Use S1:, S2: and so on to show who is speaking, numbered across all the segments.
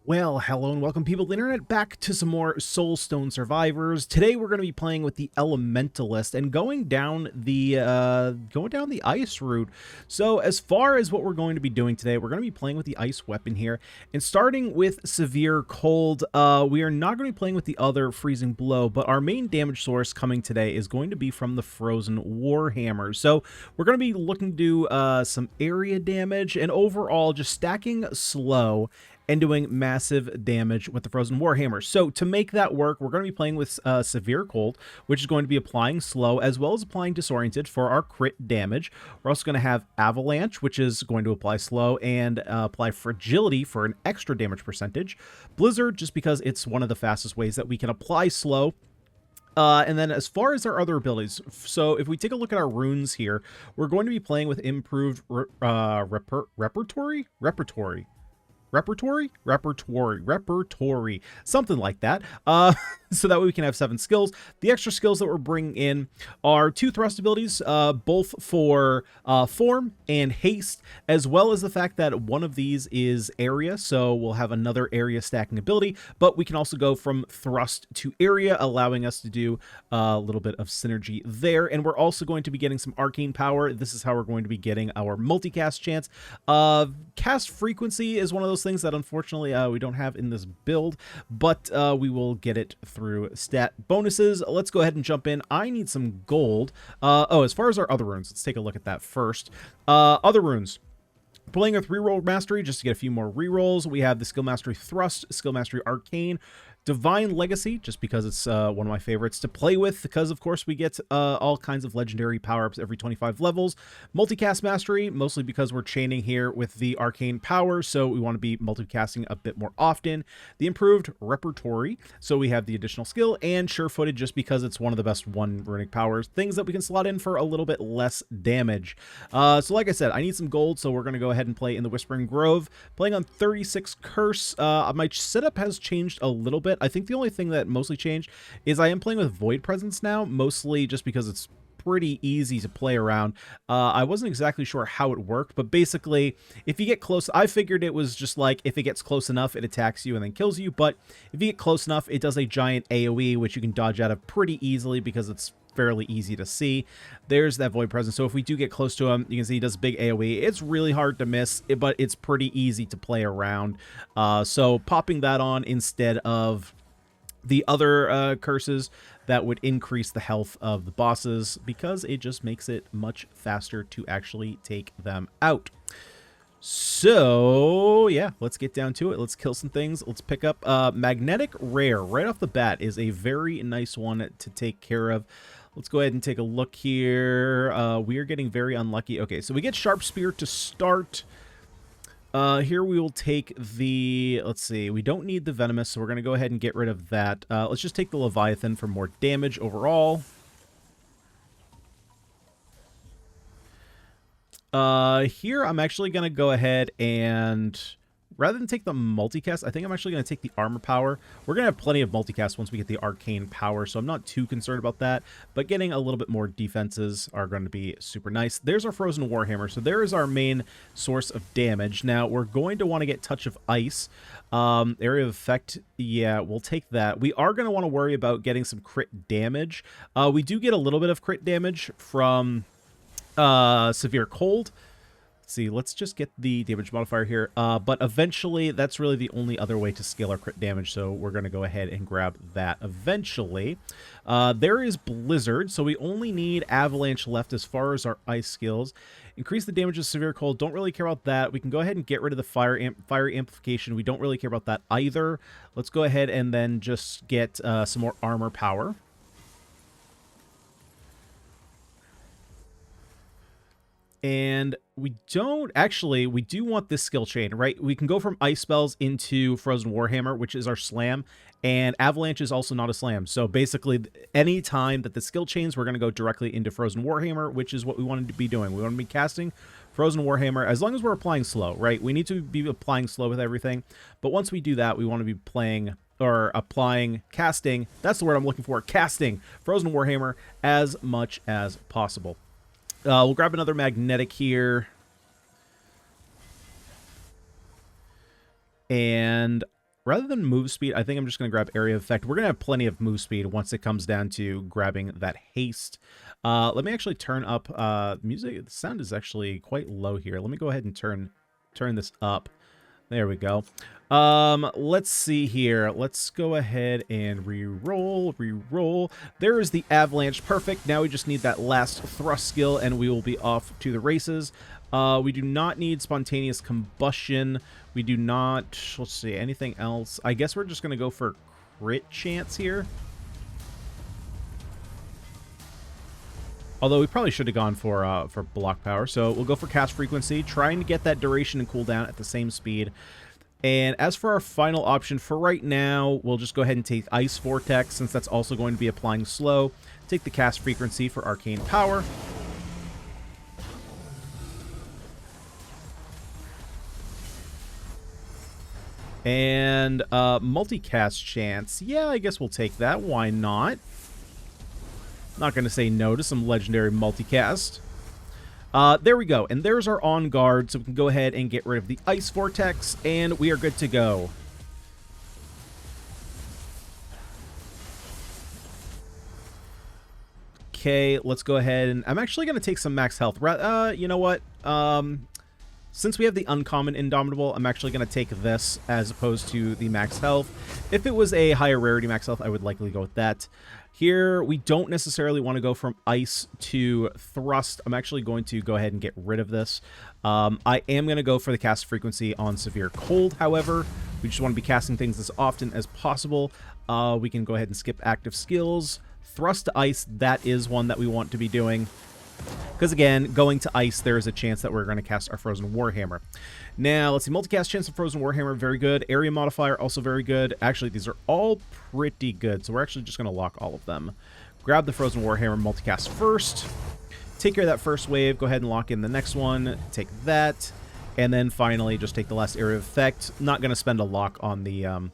S1: Well, hello and welcome people to the internet back to some more Soulstone Survivors. Today we're going to be playing with the Elementalist and going down the ice route. So as far as what we're going to be doing today, we're going to be playing with the ice weapon here and starting with severe cold. We are not going to be playing with the other freezing blow, but our main damage source coming today is going to be from the frozen Warhammer. So we're going to be looking to do some area damage and overall just stacking slow and doing massive damage with the Frozen Warhammer. So to make that work, we're going to be playing with Severe Cold, which is going to be applying Slow, as well as applying Disoriented for our crit damage. We're also going to have Avalanche, which is going to apply Slow, and apply Fragility for an extra damage percentage. Blizzard, just because it's one of the fastest ways that we can apply Slow. And then as far as our other abilities, so if we take a look at our runes here, we're going to be playing with Improved Repertory, something like that. So that way we can have 7 skills. The extra skills that we're bringing in are 2 thrust abilities, both for form and haste, as well as the fact that one of these is area, so we'll have another area stacking ability, but we can also go from thrust to area, allowing us to do a little bit of synergy there. And we're also going to be getting some arcane power. This is how we're going to be getting our multicast chance. Cast frequency is one of those things that unfortunately we don't have in this build, but we will get it through stat bonuses. Let's go ahead and jump in. I need some gold. As far as our other runes, let's take a look at that first. Other runes. Playing with reroll mastery just to get a few more rerolls. We have the skill mastery thrust, skill mastery arcane, divine legacy, just because it's one of my favorites to play with, because of course we get all kinds of legendary power-ups every 25 levels. Multicast mastery, mostly because we're chaining here with the arcane power, so we want to be multicasting a bit more often. The improved repertory, so we have the additional skill, and sure-footed, just because it's one of the best one runic powers, things that we can slot in for a little bit less damage. So like I said, I need some gold, so we're going to go ahead and play in the Whispering Grove, playing on 36 curse. My setup has changed a little bit. I think the only thing that mostly changed is I am playing with Void Presence now, mostly just because it's pretty easy to play around. I wasn't exactly sure how it worked, but basically, if you get close, I figured it was just like, if it gets close enough, it attacks you and then kills you, but if you get close enough, it does a giant AoE, which you can dodge out of pretty easily because it's fairly easy to see. There's that Void Presence, so if we do get close to him, you can see he does big AoE. It's really hard to miss, but it's pretty easy to play around. So popping that on instead of the other curses that would increase the health of the bosses, because it just makes it much faster to actually take them out. So yeah, let's get down to it. Let's kill some things. Let's pick up Magnetic Rare right off the bat is a very nice one to take care of. Let's go ahead and take a look here. We are getting very unlucky. Okay, so we get Sharp Spear to start. Here we will take the, let's see, we don't need the Venomous, so we're going to go ahead and get rid of that. Let's just take the Leviathan for more damage overall. Here I'm actually going to go ahead and, rather than take the multicast, I think I'm actually going to take the armor power. We're going to have plenty of multicast once we get the arcane power, so I'm not too concerned about that. But getting a little bit more defenses are going to be super nice. There's our Frozen Warhammer, so there is our main source of damage. Now, we're going to want to get Touch of Ice. Area of Effect, yeah, we'll take that. We are going to want to worry about getting some crit damage. We do get a little bit of crit damage from Severe Cold. See, let's just get the damage modifier here, but eventually that's really the only other way to scale our crit damage, so we're going to go ahead and grab that eventually. There is Blizzard, so we only need Avalanche left as far as our ice skills. Increase the damage of Severe Cold, don't really care about that. We can go ahead and get rid of the Fire Amplification, we don't really care about that either. Let's go ahead and then just get some more armor power. And we don't, actually, we do want this skill chain, right? We can go from ice spells into Frozen Warhammer, which is our slam, and Avalanche is also not a slam. So basically, any time that the skill chains, we're going to go directly into Frozen Warhammer, which is what we wanted to be doing. We want to be casting Frozen Warhammer, as long as we're applying slow, right? We need to be applying slow with everything, but once we do that, we want to be playing, or applying, casting, that's the word I'm looking for, casting Frozen Warhammer as much as possible. We'll grab another magnetic here. And rather than move speed, I think I'm just going to grab area of effect. We're going to have plenty of move speed once it comes down to grabbing that haste. Let me actually turn up music. The sound is actually quite low here. Let me go ahead and turn this up. There we go. Let's see here. Let's go ahead and re-roll. There is the avalanche. Perfect. Now we just need that last thrust skill, and we will be off to the races. We do not need spontaneous combustion. We do not, let's see, anything else. I guess we're just going to go for crit chance here. Although we probably should have gone for block power. So we'll go for cast frequency, trying to get that duration and cooldown at the same speed. And as for our final option, for right now, we'll just go ahead and take Ice Vortex, since that's also going to be applying slow. Take the cast frequency for arcane power. And multicast chance. Yeah, I guess we'll take that. Why not? Not going to say no to some legendary multicast. There we go. And there's our on guard, so we can go ahead and get rid of the Ice Vortex, and we are good to go. Okay, let's go ahead, and I'm actually going to take some max health. You know what? Since we have the uncommon Indomitable, I'm actually going to take this as opposed to the max health. If it was a higher rarity max health, I would likely go with that. Here, we don't necessarily want to go from ice to thrust. I'm actually going to go ahead and get rid of this. I am going to go for the cast frequency on severe cold, however. We just want to be casting things as often as possible. We can go ahead and skip active skills. Thrust to ice, that is one that we want to be doing. Because again, going to ice, there is a chance that we're going to cast our Frozen Warhammer. Now, let's see, multicast chance of Frozen Warhammer, very good. Area modifier, also very good. Actually, these are all pretty good, so we're actually just going to lock all of them. Grab the Frozen Warhammer multicast first. Take care of that first wave. Go ahead and lock in the next one. Take that. And then finally, just take the last area of effect. Not going to spend a lock on the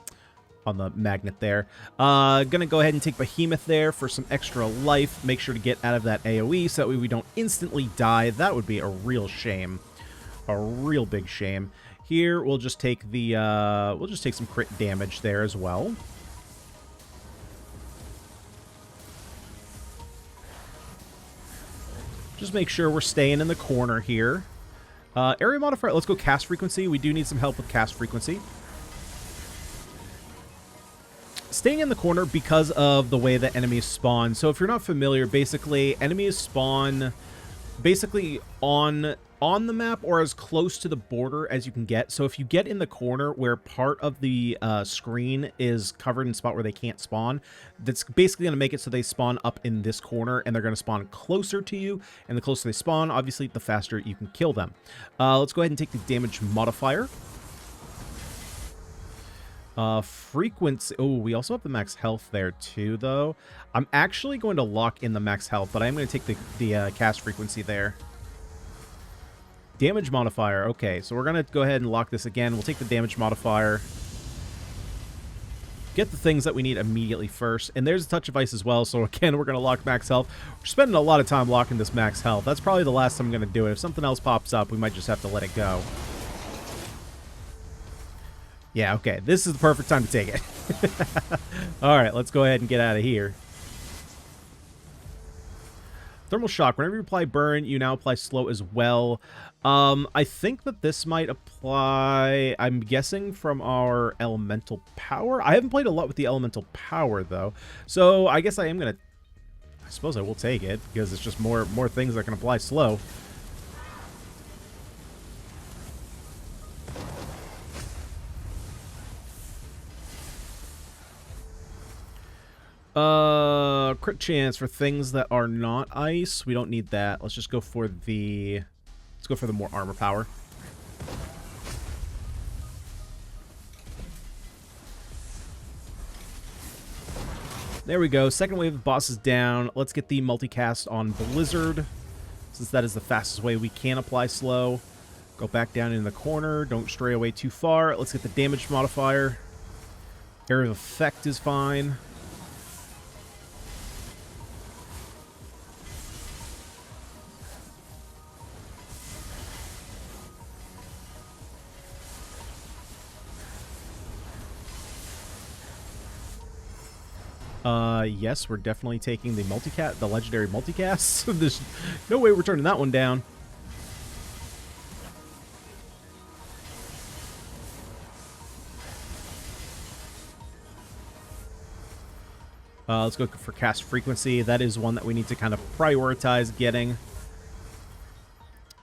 S1: magnet there. Gonna go ahead and take Behemoth there for some extra life. Make sure to get out of that AoE so that way we don't instantly die. That would be a real shame. A real big shame. Here, we'll just take the, we'll just take some crit damage there as well. Just make sure we're staying in the corner here. Area modifier, let's go cast frequency. We do need some help with cast frequency. Staying in the corner because of the way that enemies spawn. So if you're not familiar, basically enemies spawn basically on the map or as close to the border as you can get. So if you get in the corner where part of the screen is covered in a spot where they can't spawn, that's basically going to make it so they spawn up in this corner and they're going to spawn closer to you. And the closer they spawn, obviously, the faster you can kill them. Let's go ahead and take the damage modifier. Frequency. Oh, we also have the max health there too, though. I'm actually going to lock in the max health, but I'm going to take the cast frequency there. Damage modifier. Okay, so we're going to go ahead and lock this again. We'll take the damage modifier. Get the things that we need immediately first. And there's a touch of ice as well, so again, we're going to lock max health. We're spending a lot of time locking this max health. That's probably the last time I'm going to do it. If something else pops up, we might just have to let it go. Yeah, okay. This is the perfect time to take it. Alright, let's go ahead and get out of here. Thermal shock. Whenever you apply burn, you now apply slow as well. I think that this might apply, I'm guessing, from our elemental power. I haven't played a lot with the elemental power, though. So I guess I am going to... I suppose I will take it, because it's just more things that can apply slow. Crit chance for things that are not ice. We don't need that. Let's just go for the... Let's go for the more armor power. There we go. Second wave of bosses down. Let's get the multicast on Blizzard, since that is the fastest way we can apply slow. Go back down in the corner. Don't stray away too far. Let's get the damage modifier. Area of effect is fine. Yes, we're definitely taking the the legendary multicast. There's no way we're turning that one down. Let's go for cast frequency. That is one that we need to kind of prioritize getting.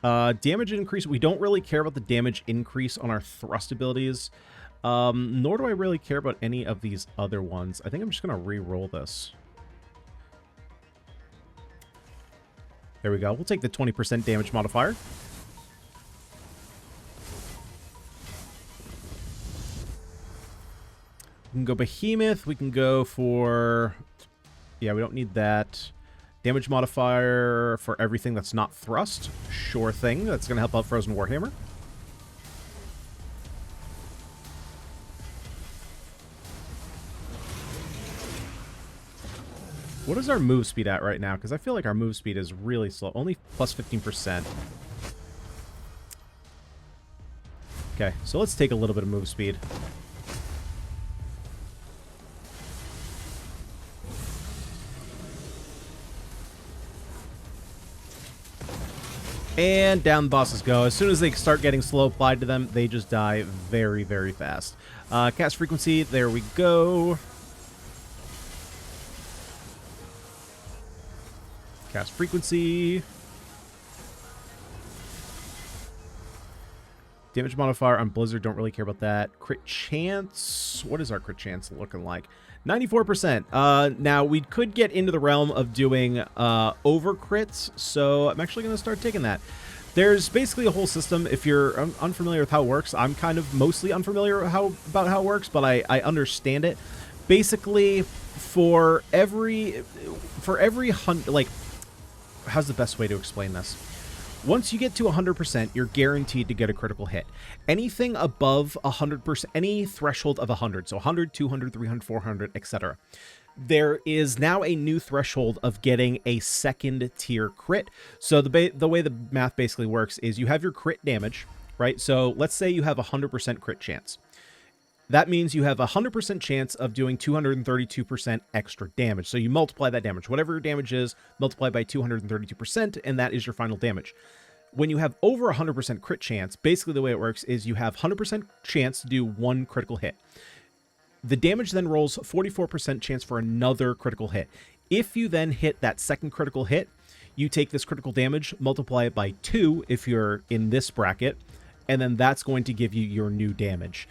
S1: Damage increase. We don't really care about the damage increase on our thrust abilities. Nor do I really care about any of these other ones. I think I'm just going to re-roll this. There we go. We'll take the 20% damage modifier. We can go Behemoth. We can go for... Yeah, we don't need that. Damage modifier for everything that's not thrust. Sure thing. That's going to help out Frozen Warhammer. What is our move speed at right now? Because I feel like our move speed is really slow. Only plus 15%. Okay, so let's take a little bit of move speed. And down the bosses go. As soon as they start getting slow applied to them, they just die very, very fast. Cast frequency, there we go. Cast frequency. Damage modifier on Blizzard, don't really care about that. Crit chance. What is our crit chance looking like? 94%. Now, we could get into the realm of doing over crits, so I'm actually going to start taking that. There's basically a whole system. If you're unfamiliar with how it works, I'm kind of mostly unfamiliar about how it works, but I understand it. Basically, for every hunt, like, how's the best way to explain this? Once you get to 100%, you're guaranteed to get a critical hit. Anything above 100%, any threshold of 100, so 100, 200, 300, 400, etc. There is now a new threshold of getting a second tier crit. So the way the math basically works is you have your crit damage, right? So let's say you have a 100% crit chance. That means you have a 100% chance of doing 232% extra damage. So you multiply that damage. Whatever your damage is, multiply by 232%, and that is your final damage. When you have over 100% crit chance, basically the way it works is you have 100% chance to do one critical hit. The damage then rolls 44% chance for another critical hit. If you then hit that second critical hit, you take this critical damage, multiply it by 2 if you're in this bracket, and then that's going to give you your new damage.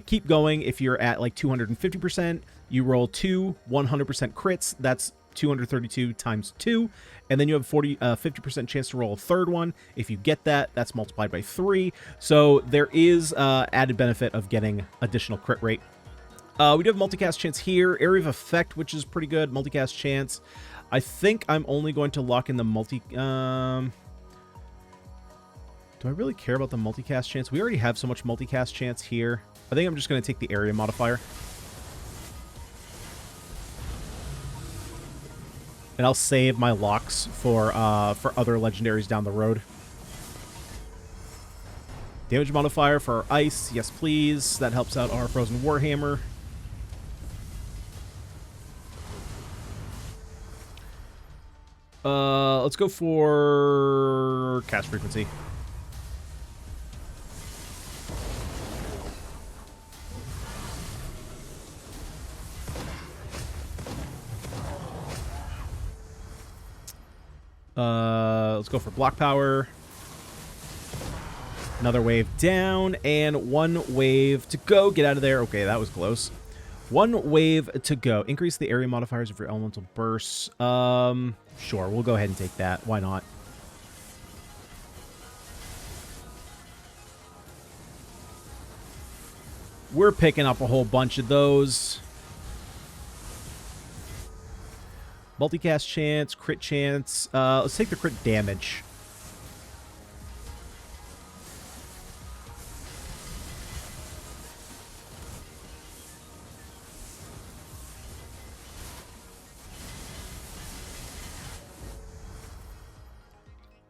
S1: Keep going. If you're at like 250%, you roll 2 100% crits. That's 232 times 2. And then you have 50% chance to roll a third one. If you get that, that's multiplied by 3. So there is added benefit of getting additional crit rate. We do have multicast chance here. Area of effect, which is pretty good. Multicast chance. I think I'm only going to lock in the do I really care about the multicast chance? We already have so much multicast chance here. I think I'm just going to take the area modifier. And I'll save my locks for other legendaries down the road. Damage modifier for ice. Yes, please. That helps out our Frozen Warhammer. Let's go for cast frequency. Let's go for block power. Another wave down, and one wave to go. Get out of there. Okay, that was close. One wave to go. Increase the area modifiers of your elemental bursts. Sure, we'll go ahead and take that. Why not? We're picking up a whole bunch of those. Multicast chance, crit chance. Let's take the crit damage.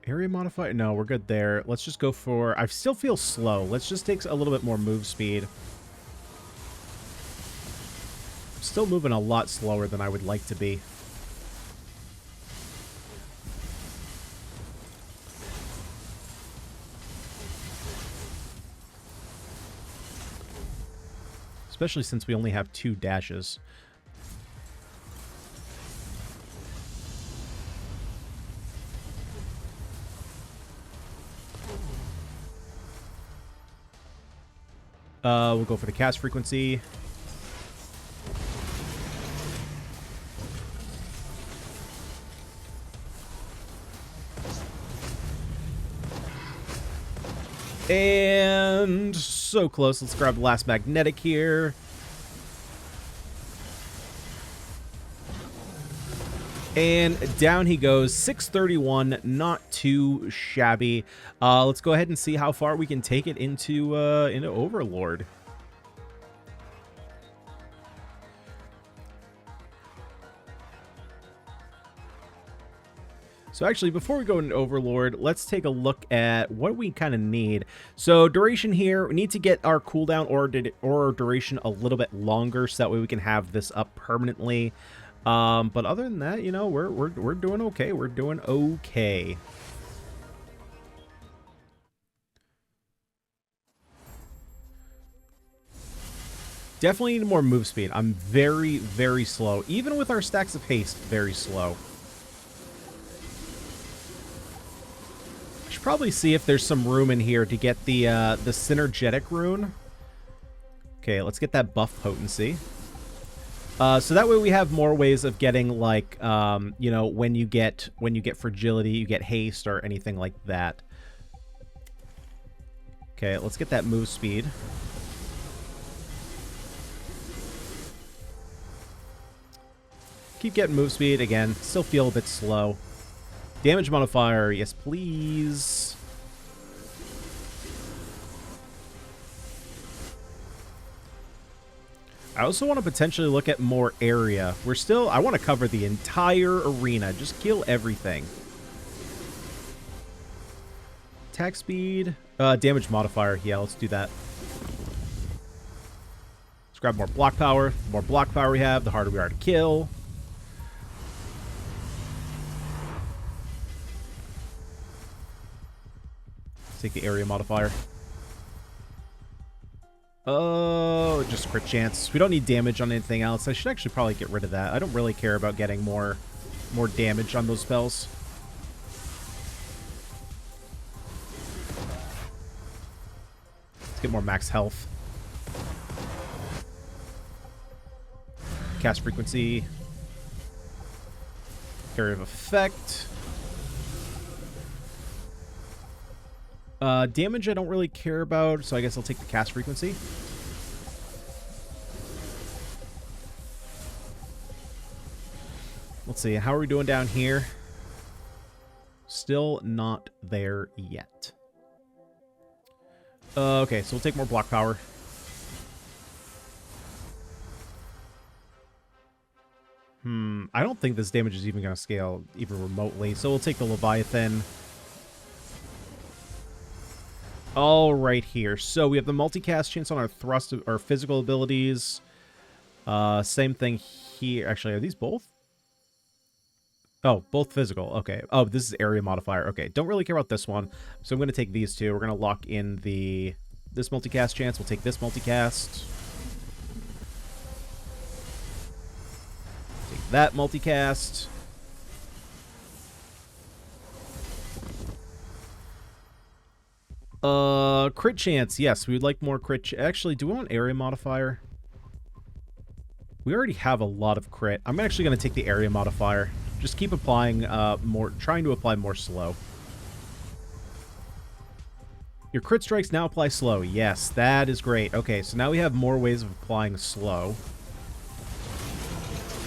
S1: Area modifier? No, we're good there. Let's just go for... I still feel slow. Let's just take a little bit more move speed. Still moving a lot slower than I would like to be. Especially since we only have 2 dashes. We'll go for the cast frequency. And so close. Let's grab the last magnetic here. And down he goes. 631, not too shabby. Let's go ahead and see how far we can take it into Overlord. So actually, before we go into Overlord, let's take a look at what we kind of need. So duration here, we need to get our cooldown or duration a little bit longer so that way we can have this up permanently. But other than that, you know, we're doing okay. We're doing okay. Definitely need more move speed. I'm very, very slow. Even with our stacks of haste, very slow. Should probably see if there's some room in here to get the synergetic rune. Okay, let's get that buff potency. So that way we have more ways of getting, like, you know, when you get fragility, you get haste or anything like that. Okay, let's get that move speed. Keep getting move speed again. Still feel a bit slow. Damage modifier, yes please. I also want to potentially look at more area. I want to cover the entire arena. Just kill everything. Attack speed. Damage modifier. Yeah, let's do that. Let's grab more block power. The more block power we have, the harder we are to kill. Let's take the area modifier. Oh, just crit chance. We don't need damage on anything else. I should actually probably get rid of that. I don't really care about getting more damage on those spells. Let's get more max health. Cast frequency. Area of effect. Damage I don't really care about, so I guess I'll take the cast frequency. Let's see, how are we doing down here? Still not there yet. Okay, so we'll take more block power. I don't think this damage is even going to scale even remotely, so we'll take the Leviathan. All right here. So we have the multicast chance on our thrust or physical abilities. Same thing here. Actually, are these both? Oh, both physical. Okay. Oh, this is area modifier. Okay. Don't really care about this one. So I'm going to take these two. We're going to lock in this multicast chance. We'll take this multicast. Take that multicast. Crit chance. Yes, we would like more crit. Actually, do we want area modifier? We already have a lot of crit. I'm actually going to take the area modifier. Just keep applying trying to apply more slow. Your crit strikes now apply slow. Yes, that is great. Okay, so now we have more ways of applying slow.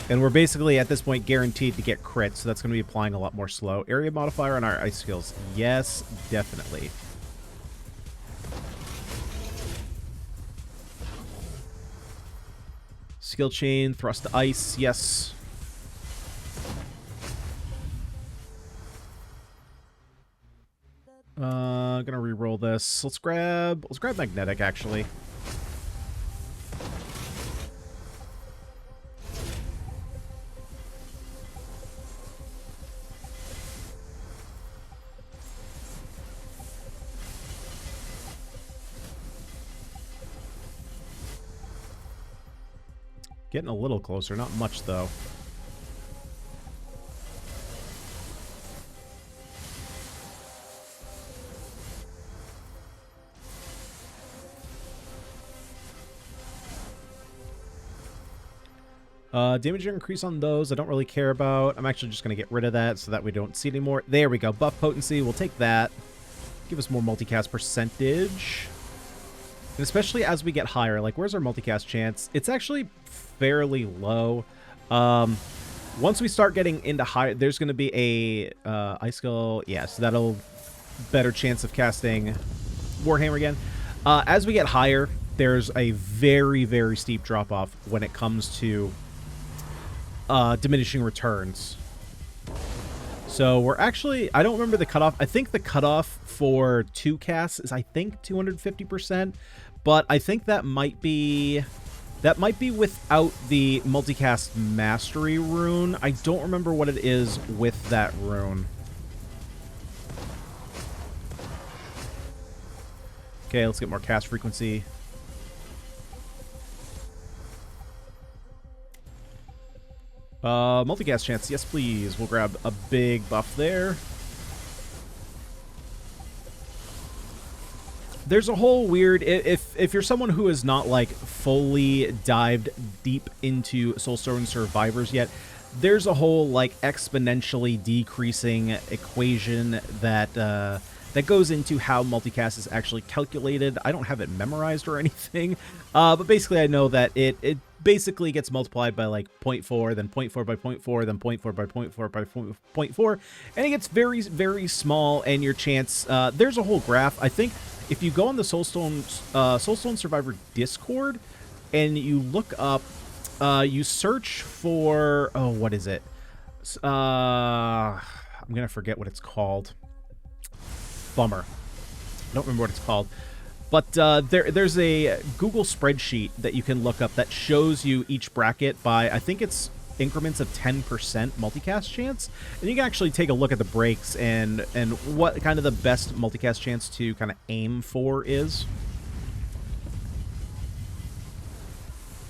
S1: And we're basically, at this point, guaranteed to get crit, so that's going to be applying a lot more slow. Area modifier on our ice skills. Yes, definitely. Skill chain, thrust to ice, yes. Gonna re-roll this. Let's grab magnetic actually. Getting a little closer, not much though. Damage increase on those, I don't really care about. I'm actually just going to get rid of that so that we don't see anymore. There we go. Buff potency, we'll take that. Give us more multicast percentage. And especially as we get higher, like, where's our multicast chance? It's actually fairly low. Once we start getting into high, there's going to be a ice skill. Yeah, so that'll better chance of casting Warhammer again. As we get higher, there's a very, very steep drop-off when it comes to diminishing returns. So we're actually, I don't remember the cutoff. I think the cutoff for 2 casts is, I think, 250%, but I think that might be without the multicast mastery rune. I don't remember what it is with that rune. Okay, let's get more cast frequency. Multicast chance, yes please. We'll grab a big buff there. There's a whole weird, if you're someone who is not like fully dived deep into Soulstone survivors yet, there's a whole like exponentially decreasing equation that that goes into how multicast is actually calculated. I don't have it memorized or anything, but basically I know that it basically gets multiplied by like 0.4, then 0.4 by 0.4, then 0.4 by 0.4 by 0.4, and it gets very, very small, and your chance, there's a whole graph. I think if you go on the Soulstone Survivor Discord, and you look up, you search for, oh, what is it? I'm going to forget what it's called. Bummer. I don't remember what it's called. But there's a Google spreadsheet that you can look up that shows you each bracket by, I think it's increments of 10% multicast chance. And you can actually take a look at the breaks and what kind of the best multicast chance to kind of aim for is.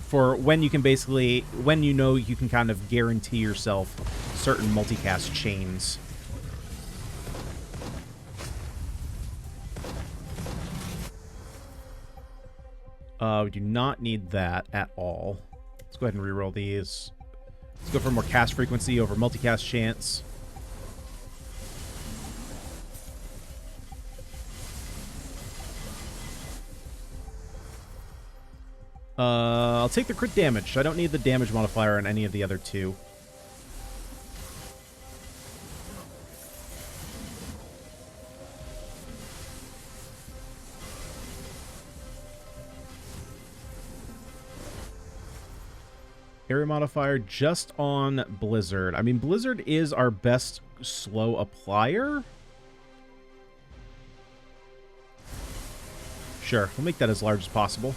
S1: For when you can basically, when you know you can kind of guarantee yourself certain multicast chains. We do not need that at all. Let's go ahead and reroll these. Let's go for more cast frequency over multicast chance. I'll take the crit damage. I don't need the damage modifier on any of the other two. Area modifier just on Blizzard. I mean, Blizzard is our best slow applier. Sure, we'll make that as large as possible.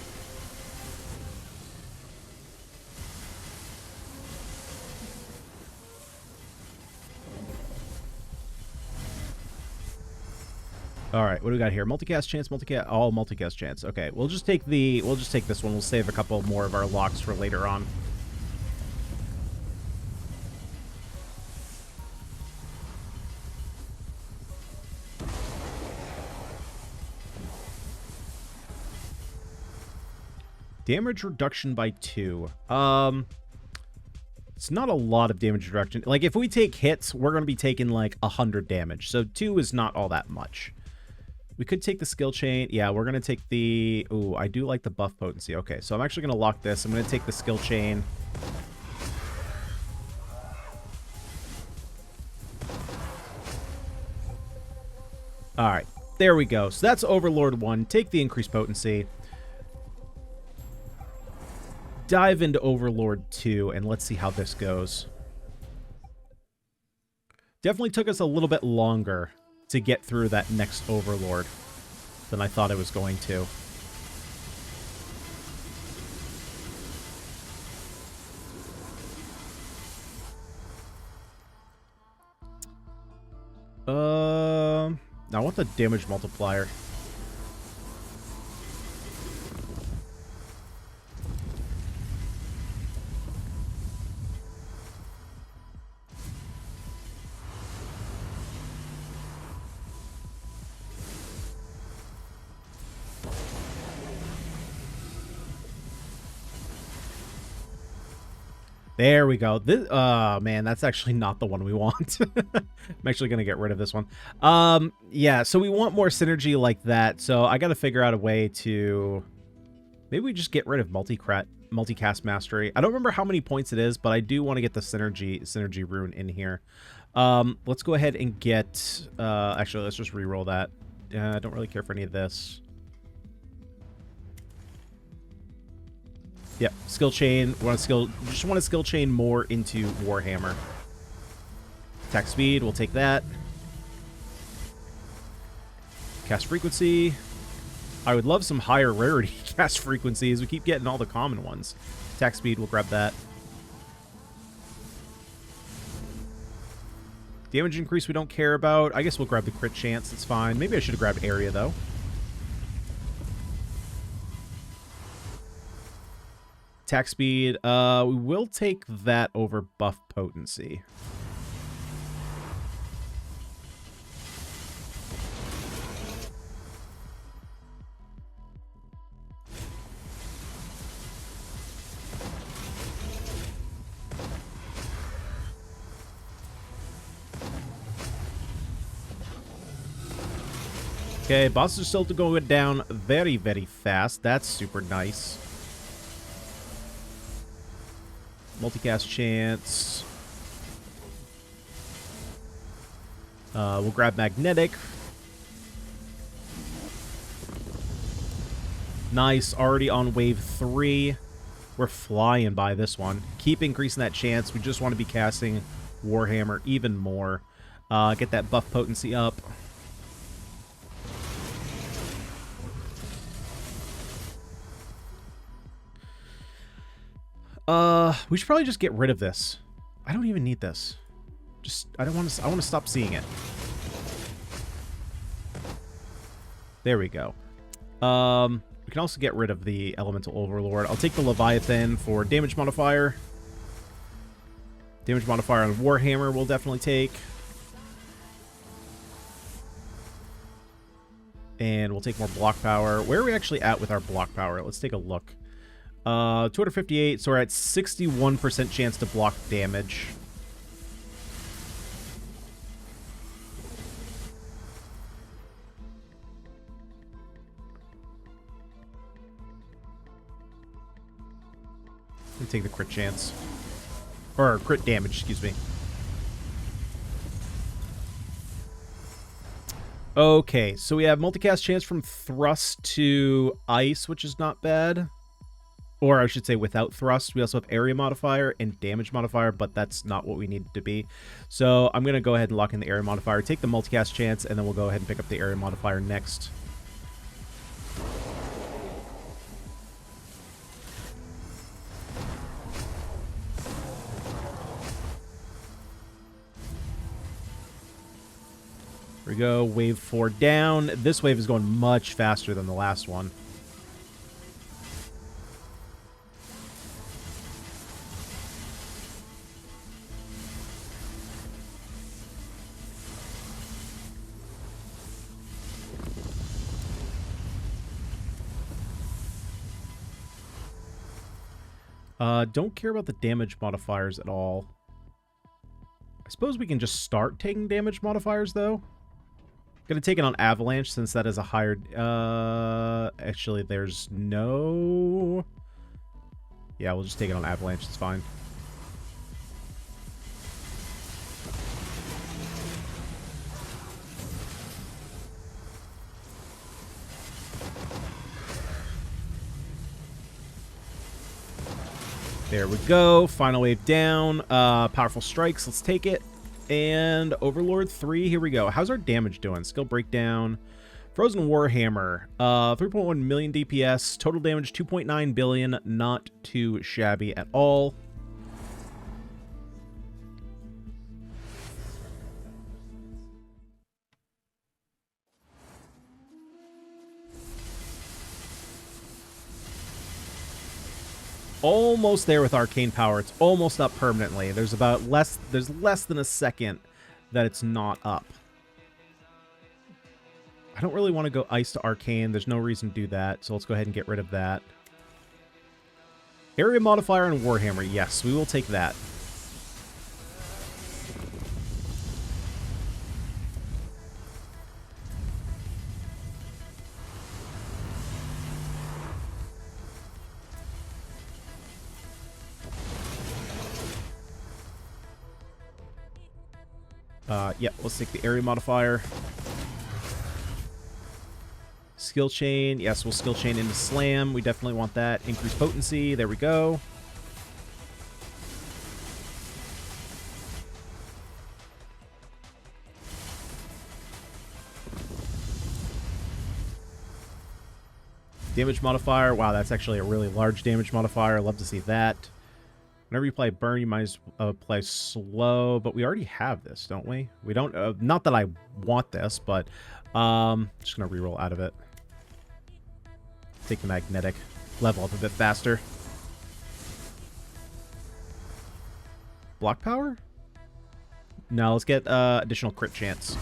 S1: All right, what do we got here? Multicast chance, multicast, all multicast chance. Okay, we'll just take this one. We'll save a couple more of our locks for later on. Damage reduction by 2. It's not a lot of damage reduction. Like, if we take hits, we're going to be taking, like, 100 damage. So 2 is not all that much. We could take the skill chain. Yeah, we're going to take the... Ooh, I do like the buff potency. Okay, so I'm actually going to lock this. I'm going to take the skill chain. All right, there we go. So that's Overlord 1. Take the increased potency. Dive into Overlord 2, and let's see how this goes. Definitely took us a little bit longer to get through that next Overlord than I thought it was going to. I want the damage multiplier. There we go. This, man, that's actually not the one we want. I'm actually going to get rid of this one. Yeah, so we want more synergy like that. So I got to figure out a way to... Maybe we just get rid of multicast mastery. I don't remember how many points it is, but I do want to get the synergy rune in here. Let's go ahead and get... actually, let's just re-roll that. I don't really care for any of this. Yep, skill chain. Just want to skill chain more into Warhammer. Attack speed, we'll take that. Cast frequency. I would love some higher rarity cast frequencies. We keep getting all the common ones. Attack speed, we'll grab that. Damage increase we don't care about. I guess we'll grab the crit chance, it's fine. Maybe I should have grabbed area, though. Attack speed, we will take that over buff potency. Okay, bosses are still going down very, very fast. That's super nice. Multicast chance. We'll grab magnetic. Nice, already on wave 3. We're flying by this one. Keep increasing that chance. We just want to be casting Warhammer even more. Get that buff potency up. We should probably just get rid of this. I don't even need this. I want to stop seeing it. There we go. We can also get rid of the Elemental Overlord. I'll take the Leviathan for damage modifier. Damage modifier on Warhammer we'll definitely take. And we'll take more block power. Where are we actually at with our block power? Let's take a look. 258, so we're at 61% chance to block damage. Let me take the crit chance. Or crit damage, excuse me. Okay, so we have multicast chance from thrust to ice, which is not bad. Or I should say without thrust. We also have area modifier and damage modifier, but that's not what we need it to be. So I'm going to go ahead and lock in the area modifier, take the multicast chance, and then we'll go ahead and pick up the area modifier next. Here we go, wave 4 down. This wave is going much faster than the last one. Don't care about the damage modifiers at all. I suppose we can just start taking damage modifiers, though. Gonna take it on Avalanche, since that is a higher... actually, there's no... Yeah, we'll just take it on Avalanche, it's fine. There we go. Final wave down. Powerful strikes. Let's take it. And Overlord 3. Here we go. How's our damage doing? Skill breakdown. Frozen Warhammer. 3.1 million DPS. Total damage 2.9 billion. Not too shabby at all. Almost there with arcane power. It's almost up permanently. There's less than a second that it's not up. I don't really want to go ice to arcane. There's no reason to do that, so let's go ahead and get rid of that. Area modifier on Warhammer. Yes, we will take that. Yep, let's take the area modifier. Skill chain. Yes, we'll skill chain into slam. We definitely want that. Increase potency. There we go. Damage modifier. Wow, that's actually a really large damage modifier. I'd love to see that. Whenever you play burn, you might as well play slow, but we already have this, don't we? We don't, not that I want this, but just gonna reroll out of it. Take the magnetic, level up a bit faster. Block power? No, let's get additional crit chance.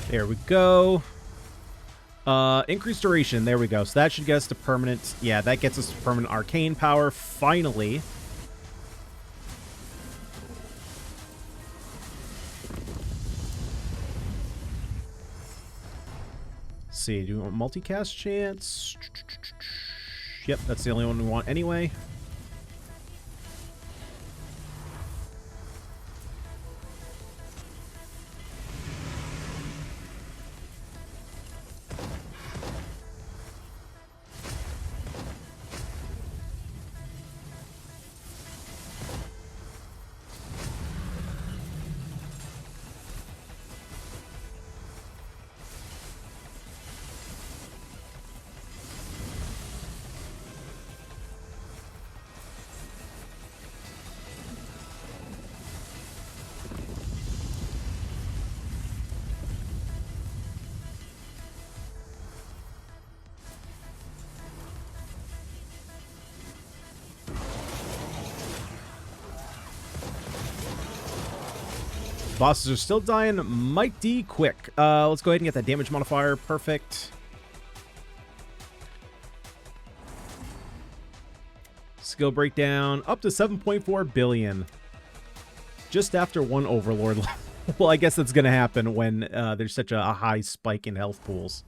S1: There we go. Increased duration. There we go. So that should get us to permanent. Yeah, that gets us to permanent arcane power. Finally. Let's see. Do we want multicast chance? Yep, that's the only one we want anyway. Bosses are still dying mighty quick. Let's go ahead and get that damage modifier. Perfect. Skill breakdown up to 7.4 billion. Just after one Overlord. Well, I guess that's going to happen when there's such a high spike in health pools.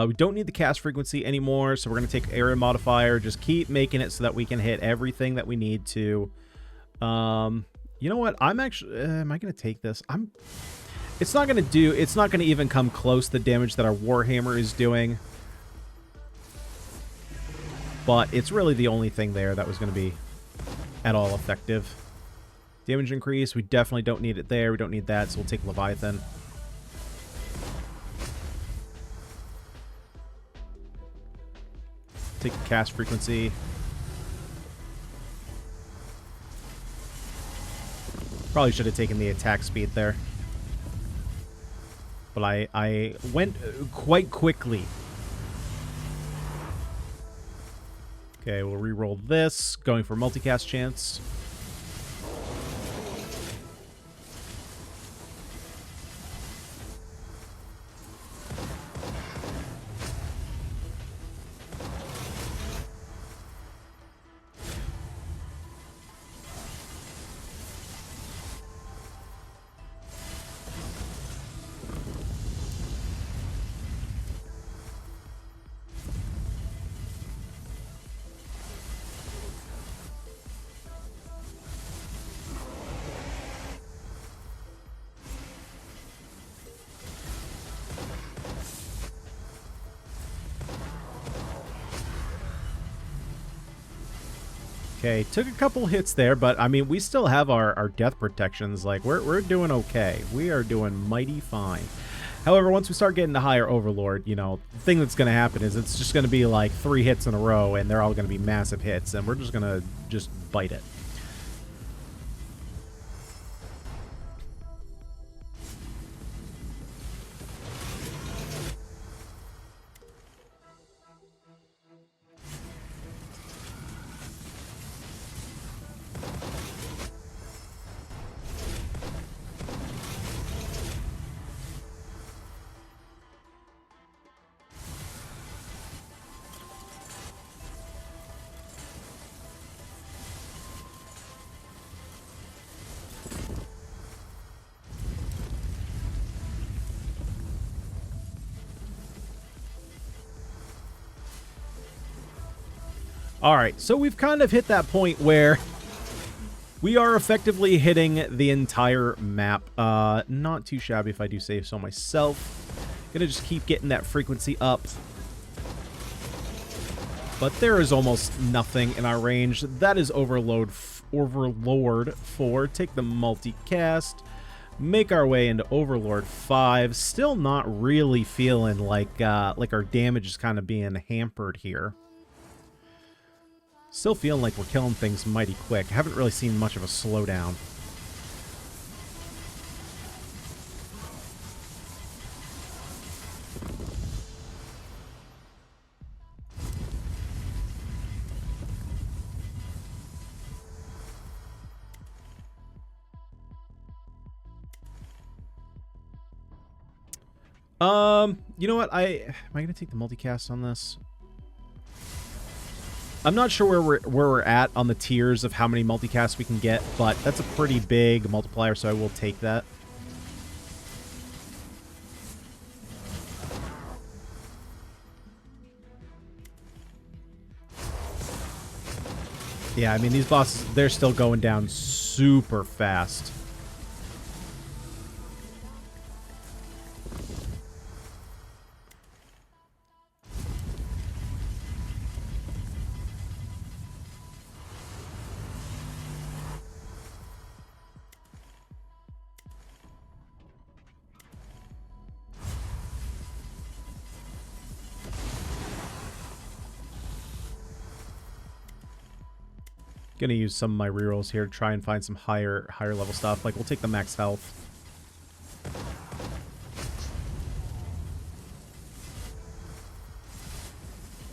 S1: We don't need the cast frequency anymore, so we're going to take area modifier. Just keep making it so that we can hit everything that we need to. You know what? I'm actually... am I going to take this? It's not going to do... It's not going to even come close to the damage that our Warhammer is doing. But it's really the only thing there that was going to be at all effective. Damage increase. We definitely don't need it there. We don't need that, so we'll take Leviathan. Take the cast frequency. Probably should have taken the attack speed there. But I went quite quickly. Okay, we'll re-roll this. Going for multicast chance. Okay, took a couple hits there, but I mean, we still have our death protections. Like, we're doing okay. We are doing mighty fine. However, once we start getting to higher Overlord, you know, the thing that's going to happen is it's just going to be like 3 hits in a row, and they're all going to be massive hits, and we're just going to just bite it. Alright, so we've kind of hit that point where we are effectively hitting the entire map. Not too shabby if I do say so myself. Gonna just keep getting that frequency up. But there is almost nothing in our range. That is Overlord 4. Take the multicast. Make our way into Overlord 5. Still not really feeling like our damage is kind of being hampered here. Still feeling like we're killing things mighty quick. Haven't really seen much of a slowdown. You know what? Am I going to take the multicast on this? I'm not sure where we're at on the tiers of how many multicasts we can get, but that's a pretty big multiplier, so I will take that. Yeah, I mean, these bosses, they're still going down super fast. Gonna use some of my rerolls here to try and find some higher level stuff. Like, we'll take the max health.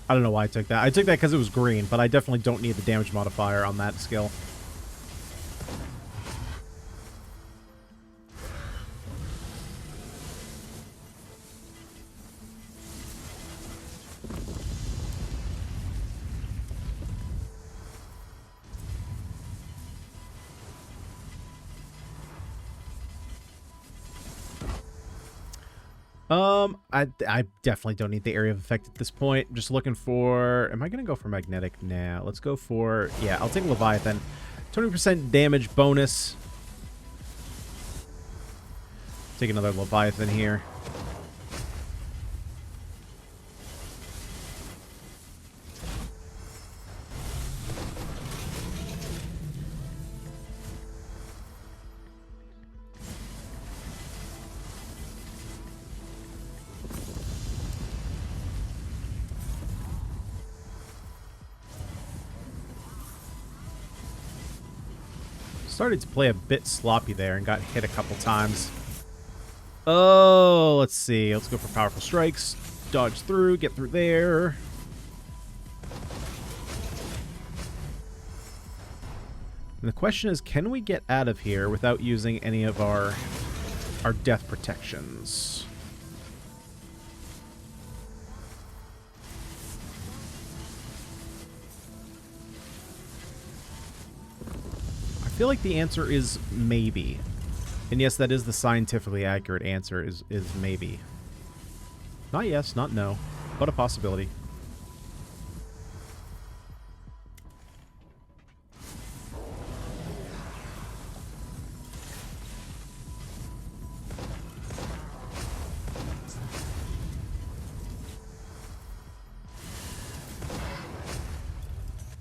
S1: I don't know why I took that. I took that because it was green, but I definitely don't need the damage modifier on that skill. I definitely don't need the area of effect at this point. I'm just looking for... Am I going to go for magnetic? Nah, let's go for... Yeah, I'll take Leviathan. 20% damage bonus. Take another Leviathan here. Started to play a bit sloppy there and got hit a couple times. Oh, let's see. Let's go for powerful strikes. Dodge through, get through there. And the question is, can we get out of here without using any of our death protections? I feel like the answer is maybe. And yes, that is the scientifically accurate answer, is maybe. Not yes, not no, but a possibility.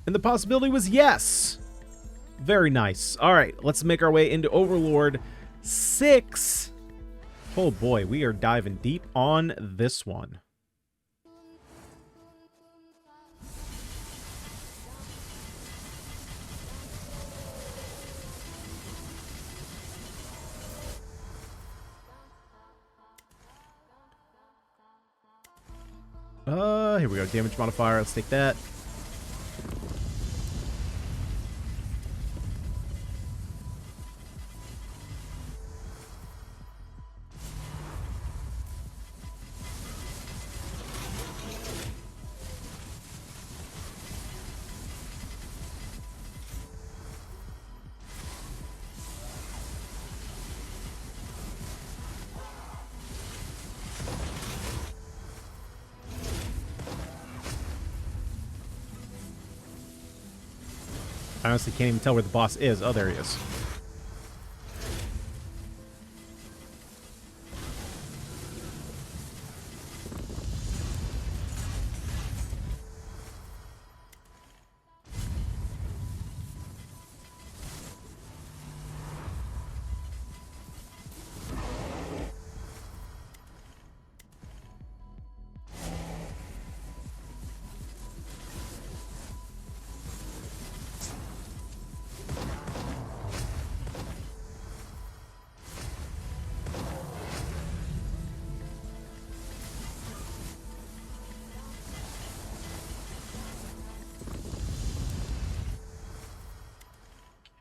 S1: And And the possibility was yes. Very nice. All right, let's make our way into Overlord 6. Oh boy, we are diving deep on this one. Here we go. Damage modifier. Let's take that. I honestly can't even tell where the boss is. Oh, there he is.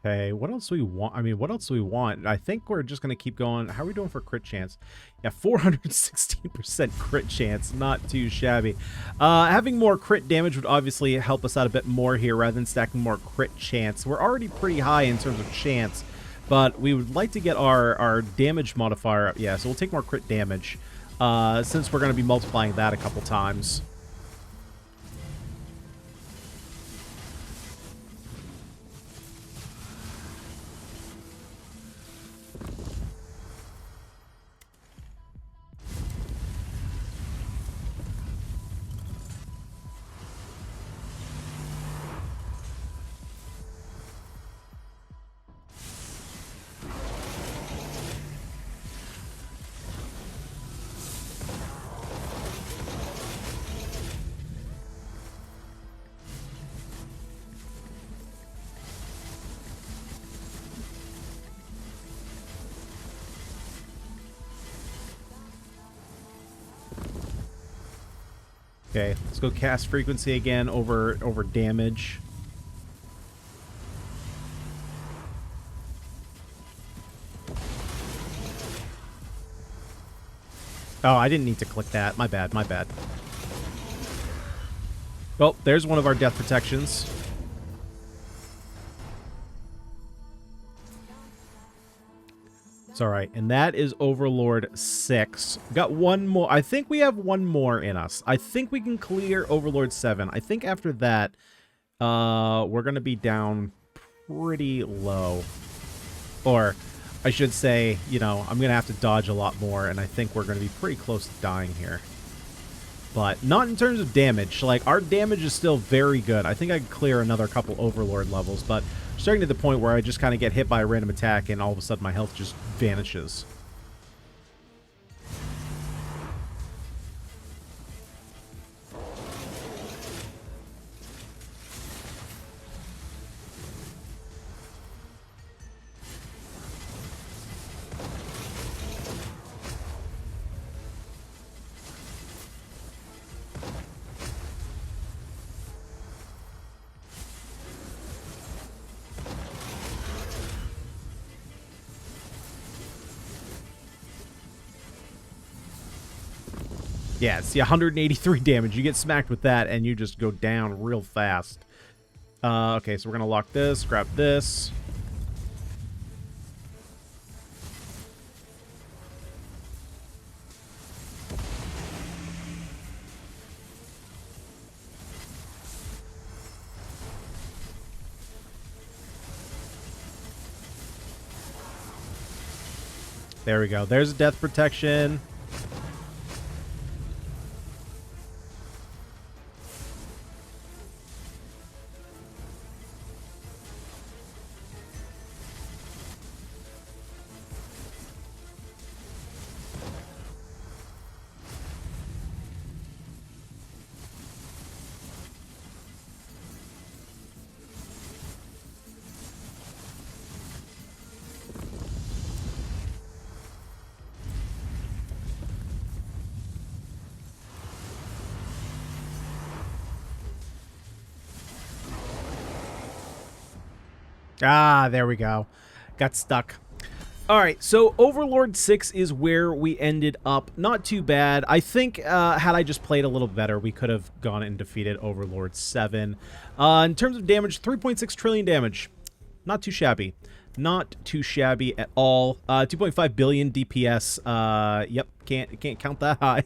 S1: Okay, what else do we want? I mean, what else do we want? I think we're just going to keep going. How are we doing for crit chance? Yeah, 416% crit chance. Not too shabby. Having more crit damage would obviously help us out a bit more here rather than stacking more crit chance. We're already pretty high in terms of chance, but we would like to get our damage modifier up. Yeah, so we'll take more crit damage since we're going to be multiplying that a couple times. Okay, let's go cast frequency again over damage. Oh, I didn't need to click that. My bad, my bad. Well, there's one of our death protections. It's alright, and that is Overlord 6. Got one more. I think we have one more in us. I think we can clear Overlord 7. I think after that, we're going to be down pretty low. Or, I should say, you know, I'm going to have to dodge a lot more, and I think we're going to be pretty close to dying here. But not in terms of damage. Like, our damage is still very good. I think I could clear another couple Overlord levels, but starting to the point where I just kind of get hit by a random attack and all of a sudden my health just vanishes. Yeah, see, 183 damage. You get smacked with that, and you just go down real fast. Okay, so we're going to lock this, grab this. There we go. There's a death protection. Ah, there we go. Got stuck. All right, so Overlord 6 is where we ended up. Not too bad. I think had I just played a little better, we could have gone and defeated Overlord 7. In terms of damage, 3.6 trillion damage. Not too shabby. Not too shabby at all. 2.5 billion DPS. Yep, can't count that high.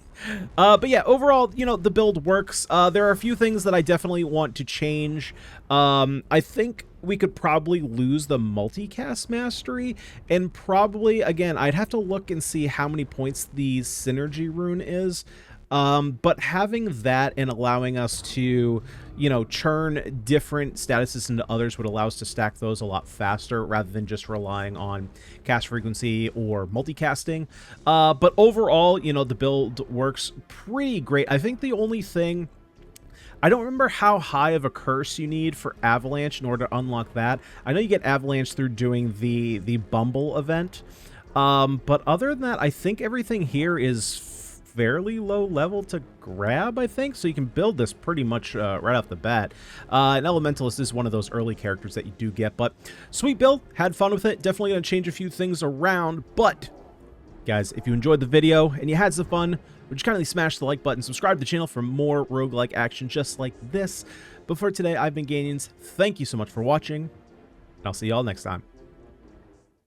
S1: But yeah, overall, you know, the build works. There are a few things that I definitely want to change. I think we could probably lose the multicast mastery, and probably, again, I'd have to look and see how many points the synergy rune is. But having that and allowing us to, you know, churn different statuses into others would allow us to stack those a lot faster rather than just relying on cast frequency or multicasting. But overall, you know, the build works pretty great. I think the only thing, I don't remember how high of a curse you need for Avalanche in order to unlock that. I know you get Avalanche through doing the Bumble event. But other than that, I think everything here is fairly low level to grab, I think, so you can build this pretty much right off the bat. An Elementalist is one of those early characters that you do get, but sweet build, had fun with it. Definitely going to change a few things around, but guys, if you enjoyed the video and you had some fun, would you kindly smash the like button, subscribe to the channel for more roguelike action just like this. But for today, I've been Ganyonz. Thank you so much for watching, and I'll see y'all next time.